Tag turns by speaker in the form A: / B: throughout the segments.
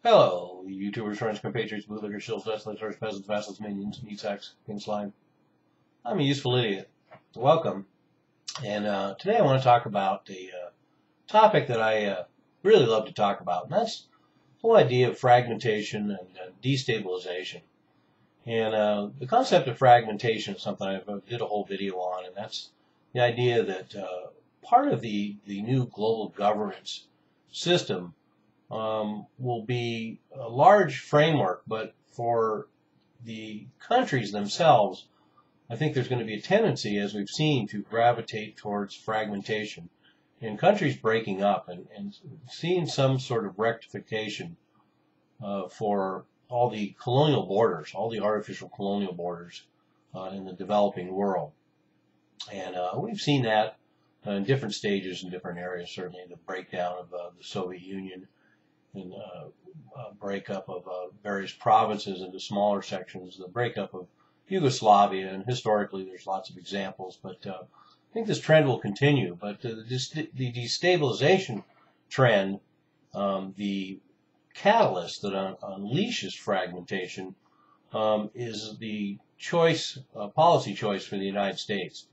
A: Hello, YouTubers, friends, compatriots, bootlickers, shills, desolators, peasants, vassals, minions, meat sacks, king slime. I'm a useful idiot. Welcome. And today I want to talk about a topic that I really love to talk about, and that's the whole idea of fragmentation and destabilization. And the concept of fragmentation is something I did a whole video on, and that's the idea that part of the new global governance system will be a large framework, but for the countries themselves, I think there's going to be a tendency, as we've seen, to gravitate towards fragmentation and countries breaking up and seeing some sort of rectification for all the colonial borders, all the artificial colonial borders in the developing world. And we've seen that in different stages in different areas, certainly the breakdown of the Soviet Union, and breakup of various provinces into smaller sections, the breakup of Yugoslavia, and historically there's lots of examples, but I think this trend will continue. But the destabilization trend, the catalyst that unleashes fragmentation, is the choice, policy choice for the United States.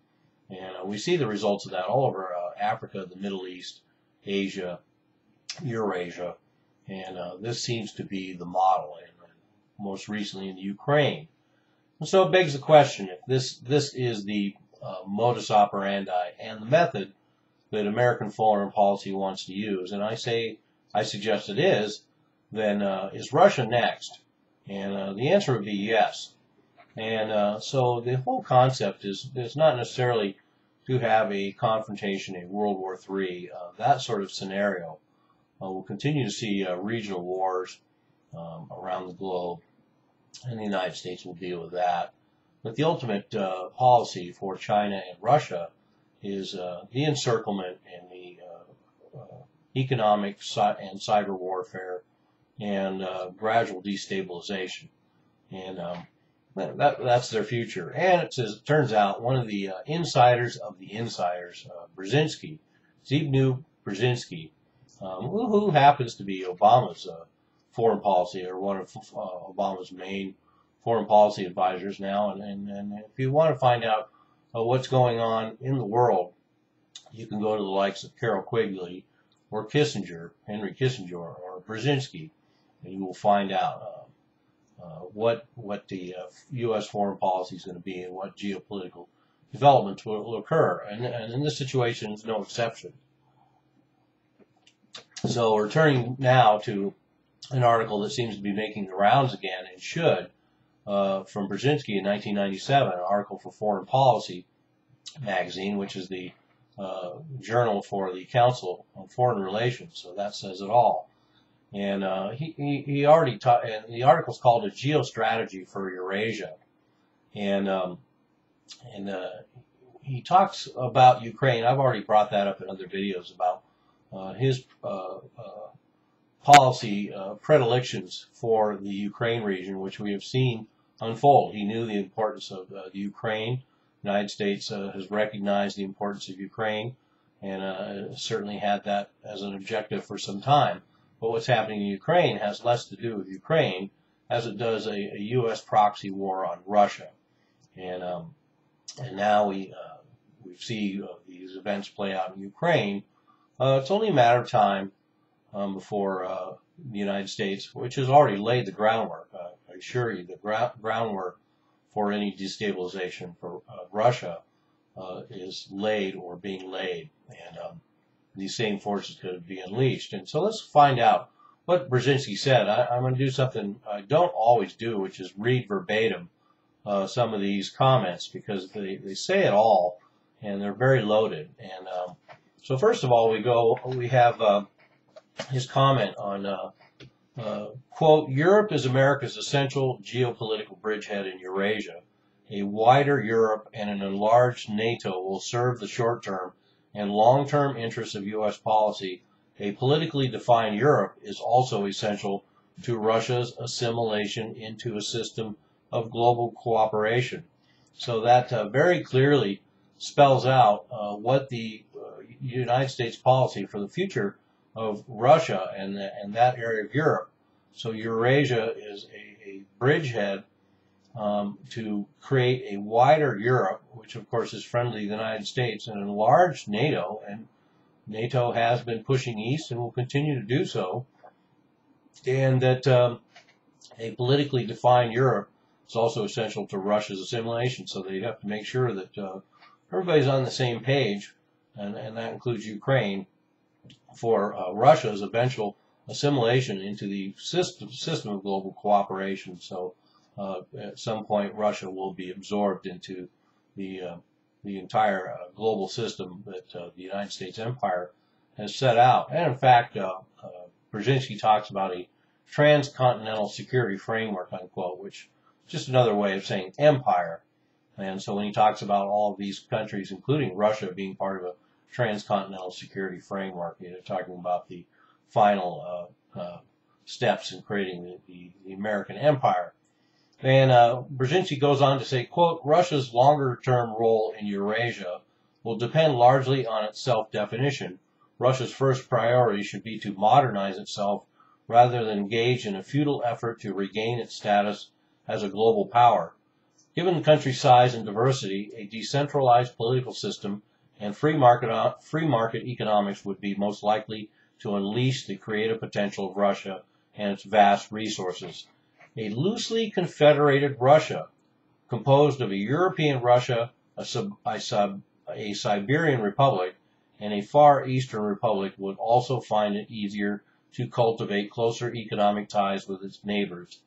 A: And we see the results of that all over Africa, the Middle East, Asia, Eurasia. And this seems to be the model, and most recently in the Ukraine. And so it begs the question, if this is the modus operandi and the method that American foreign policy wants to use, and I suggest it is, then is Russia next? And the answer would be yes. And so the whole concept is not necessarily to have a confrontation, a World War III, that sort of scenario. We'll continue to see regional wars around the globe, and the United States will deal with that. But the ultimate policy for China and Russia is the encirclement and the economic and cyber warfare and gradual destabilization. And that's their future. And it turns out one of the insiders of the insiders, Brzezinski, Zbigniew Brzezinski, who happens to be Obama's foreign policy, or one of Obama's main foreign policy advisors now. And if you want to find out what's going on in the world, you can go to the likes of Carol Quigley or Kissinger, Henry Kissinger, or Brzezinski, and you will find out what the U.S. foreign policy is going to be and what geopolitical developments will occur. And in this situation, is no exception. So we're turning now to an article that seems to be making the rounds again, and should, from Brzezinski in 1997, an article for Foreign Policy magazine, which is the journal for the Council on Foreign Relations. So that says it all. And he already taught, and the article is called "A Geostrategy for Eurasia," and he talks about Ukraine. I've already brought that up in other videos about his policy predilections for the Ukraine region, which we have seen unfold. He knew the importance of the Ukraine. The United States has recognized the importance of Ukraine, and certainly had that as an objective for some time. But what's happening in Ukraine has less to do with Ukraine as it does a U.S. proxy war on Russia. And now we see these events play out in Ukraine. It's only a matter of time before the United States, which has already laid the groundwork, I assure you, the groundwork for any destabilization for Russia is laid or being laid, and these same forces could be unleashed. And so let's find out what Brzezinski said. I'm going to do something I don't always do, which is read verbatim some of these comments, because they say it all, and they're very loaded. And so first of all, we have his comment on, quote, "Europe is America's essential geopolitical bridgehead in Eurasia. A wider Europe and an enlarged NATO will serve the short-term and long-term interests of U.S. policy. A politically defined Europe is also essential to Russia's assimilation into a system of global cooperation." So that very clearly spells out what the United States policy for the future of Russia and that area of Europe So Eurasia is a bridgehead to create a wider Europe, which of course is friendly to the United States, and enlarged NATO, and NATO has been pushing east and will continue to do so, and that a politically defined Europe is also essential to Russia's assimilation. So they have to make sure that everybody's on the same page, and that includes Ukraine, for Russia's eventual assimilation into the system of global cooperation. So at some point, Russia will be absorbed into the entire global system that the United States empire has set out. And in fact, Brzezinski talks about a transcontinental security framework, unquote, which is just another way of saying empire. And so when he talks about all of these countries, including Russia, being part of a transcontinental security framework, they're talking about the final steps in creating the American empire. And Brzezinski goes on to say, quote, Russia's longer-term role in Eurasia will depend largely on its self-definition. Russia's first priority should be to modernize itself rather than engage in a futile effort to regain its status as a global power. Given the country's size and diversity, a decentralized political system and free market economics would be most likely to unleash the creative potential of Russia and its vast resources. A loosely confederated Russia, composed of a European Russia, a Siberian Republic, and a Far Eastern Republic, would also find it easier to cultivate closer economic ties with its neighbors.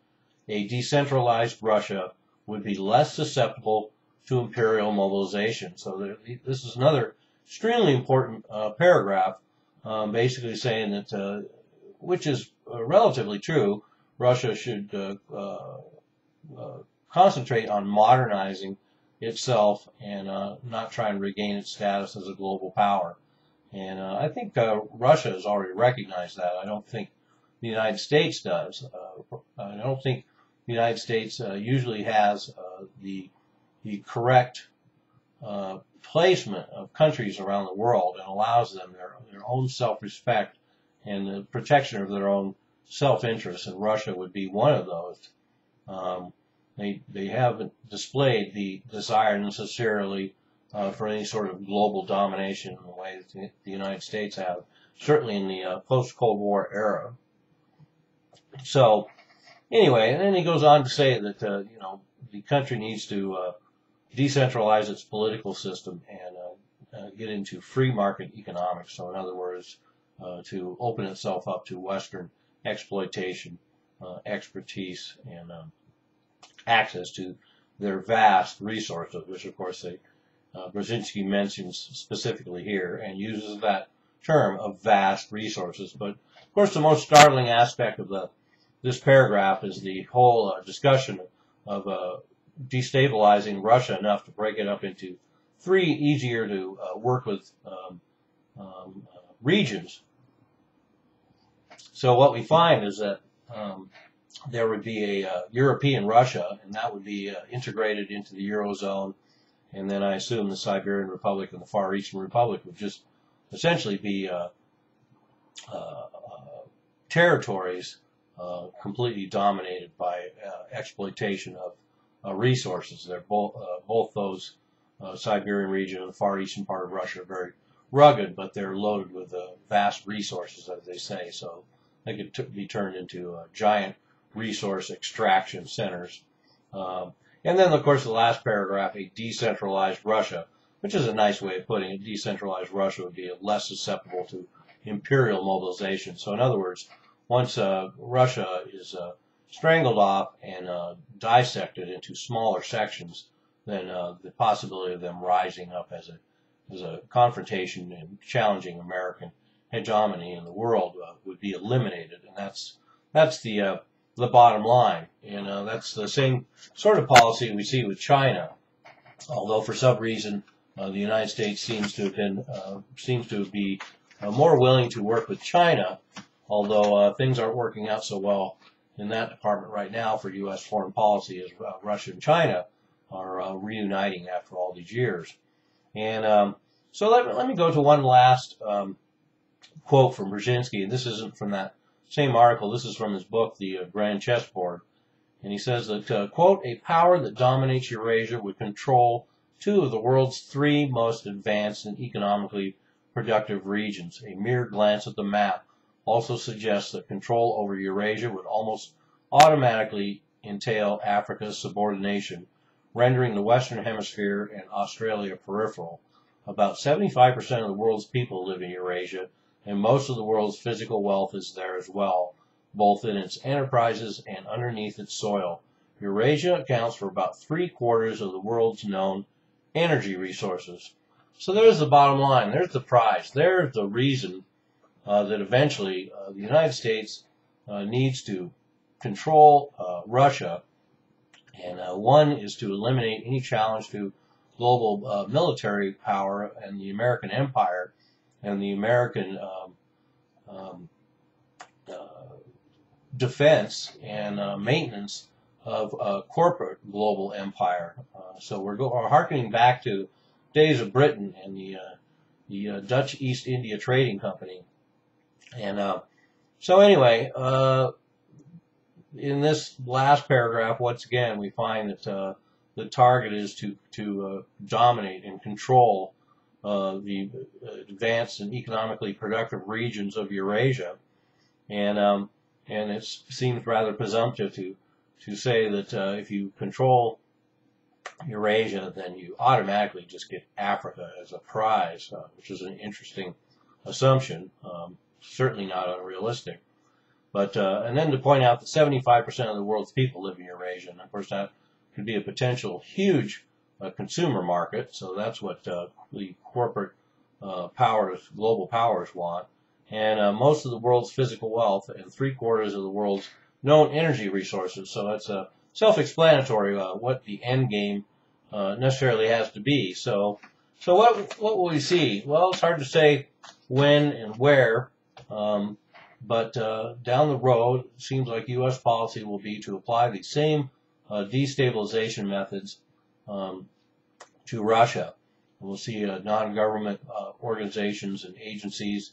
A: A decentralized Russia would be less susceptible to imperial mobilization. So this is another extremely important paragraph, basically saying that, which is relatively true, Russia should concentrate on modernizing itself and not try and regain its status as a global power. And I think Russia has already recognized that. I don't think the United States does. I don't think the United States usually has the correct placement of countries around the world and allows them their own self-respect and the protection of their own self-interest, and Russia would be one of those. They haven't displayed the desire necessarily for any sort of global domination in the way that the United States have, certainly in the post-Cold War era. So anyway, and then he goes on to say that the country needs to decentralize its political system and get into free market economics. So in other words, to open itself up to Western exploitation, expertise, and access to their vast resources, which of course Brzezinski mentions specifically here and uses that term of vast resources. But of course the most startling aspect of this paragraph is the whole discussion of destabilizing Russia enough to break it up into three easier to work with regions. So what we find is that there would be a European Russia, and that would be integrated into the Eurozone, and then I assume the Siberian Republic and the Far Eastern Republic would just essentially be territories completely dominated by exploitation of resources. They're both those Siberian region and the Far Eastern part of Russia are very rugged, but they're loaded with vast resources, as they say. So they could be turned into giant resource extraction centers. And then, of course, the last paragraph, a decentralized Russia, which is a nice way of putting it. Decentralized Russia would be less susceptible to imperial mobilization. So in other words, once Russia is strangled off and dissected into smaller sections, then the possibility of them rising up as a confrontation and challenging American hegemony in the world would be eliminated, and that's the bottom line. And that's the same sort of policy we see with China, although for some reason the United States seems to be more willing to work with China, although things aren't working out so well in that department right now for U.S. foreign policy, as Russia and China are reuniting after all these years. And so let me go to one last quote from Brzezinski, and this isn't from that same article. This is from his book, The Grand Chessboard. And he says that, quote, a power that dominates Eurasia would control two of the world's three most advanced and economically productive regions. A mere glance at the map also suggests that control over Eurasia would almost automatically entail Africa's subordination, rendering the Western Hemisphere and Australia peripheral. About 75% of the world's people live in Eurasia, and most of the world's physical wealth is there as well, both in its enterprises and underneath its soil. Eurasia accounts for about 3/4 of the world's known energy resources. So there's the bottom line. There's the prize. There's the reason that eventually the United States needs to control Russia. And one is to eliminate any challenge to global military power and the American empire and the American defense and maintenance of corporate global empire. So we're harkening back to days of Britain and the Dutch East India Trading Company. And so anyway, in this last paragraph, once again, we find that the target is to dominate and control the advanced and economically productive regions of Eurasia, and it seems rather presumptive to say that if you control Eurasia, then you automatically just get Africa as a prize, which is an interesting assumption, certainly not unrealistic. But and then to point out that 75% of the world's people live in Eurasia, and of course that could be a potential huge consumer market. So that's what the corporate powers, global powers, want. And most of the world's physical wealth and 3/4 of the world's known energy resources. So that's self-explanatory what the end game necessarily has to be. So what will we see? Well, it's hard to say when and where. But down the road, it seems like U.S. policy will be to apply the same destabilization methods to Russia. We'll see non-government organizations and agencies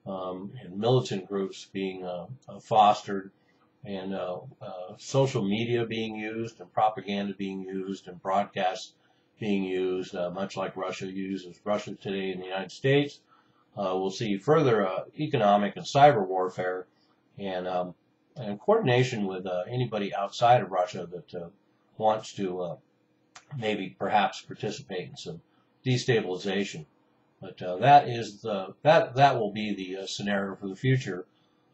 A: and militant groups being fostered, and social media being used, and propaganda being used, and broadcasts being used, much like Russia uses Russia today in the United States. We'll see further economic and cyber warfare, and coordination with anybody outside of Russia that wants to maybe perhaps participate in some destabilization. But that will be the scenario for the future,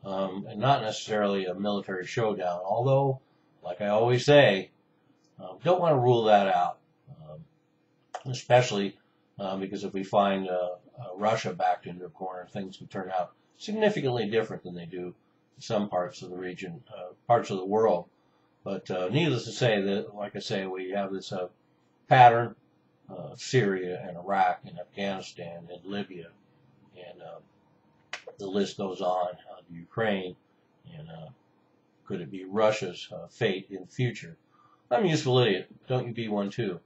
A: and not necessarily a military showdown. Although, like I always say, don't want to rule that out, especially because if we find Russia backed into a corner, things can turn out significantly different than they do in some parts of the region, parts of the world. But needless to say, that, like I say, we have this pattern: Syria and Iraq and Afghanistan and Libya, and the list goes on. Ukraine, and could it be Russia's fate in the future? I'm a useful idiot. Don't you be one too?